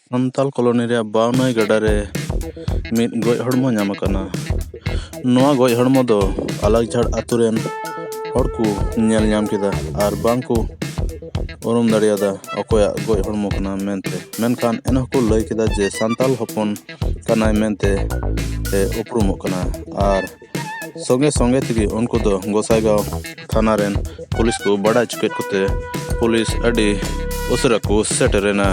Santal colony ᱨᱮᱭᱟᱜ ᱵᱟᱣᱱᱟᱭ ᱜᱟᱰᱟᱨᱮ ᱢᱤᱫ ᱜᱚᱡ ᱦᱚᱲᱢᱚ ᱧᱟᱢ ᱟᱠᱟᱱᱟ᱾ ᱱᱚᱣᱟ ᱜᱚᱡ ᱦᱚᱲᱢᱚ ᱫᱚ ᱟᱞᱟᱠᱡᱷᱟᱲ ᱟᱛᱳ ᱨᱮᱱ ᱦᱚᱲ ᱠᱚ ᱧᱮᱞ ᱧᱟᱢ ᱠᱮᱫᱟ ᱟᱨ ᱵᱟᱝ ᱠᱚ ᱩᱨᱩᱢ ᱫᱟᱲᱮᱭᱟᱫᱟ ᱚᱠᱚᱭᱟᱜ ᱜᱚᱡ ᱦᱚᱲᱢᱚ ᱠᱟᱱᱟ ᱢᱮᱱᱛᱮ᱾ ᱢᱮᱱᱠᱷᱟᱱ ᱮᱱᱦᱚᱸ ᱠᱚ ᱞᱟᱹᱭ ᱠᱮᱫᱟ ᱡᱮ ᱥᱟᱱᱛᱟᱞ ᱦᱚᱯᱚᱱ ᱠᱟᱱᱟᱭ ᱢᱮᱱᱛᱮ ᱩᱯᱨᱩᱢᱚᱜ ᱠᱟᱱᱟ᱾ ᱟᱨ ᱥᱚᱸᱜᱮ ᱛᱮᱜᱮ ᱩᱱᱠᱩ ᱫᱚ ᱜᱚᱸᱥᱟᱭᱜᱟᱸᱣ ᱛᱷᱟᱱᱟ ᱨᱮᱱ ᱯᱩᱞᱤᱥ ᱠᱚ ᱵᱟᱰᱟᱭ ᱦᱚᱪᱚ ᱠᱮᱫ ᱠᱚᱛᱮ ᱯᱩᱞᱤᱥ ᱟᱹᱰᱤ ᱩᱥᱟᱹᱨᱟ ᱠᱚ ᱥᱮᱴᱮᱨᱮᱱᱟ᱾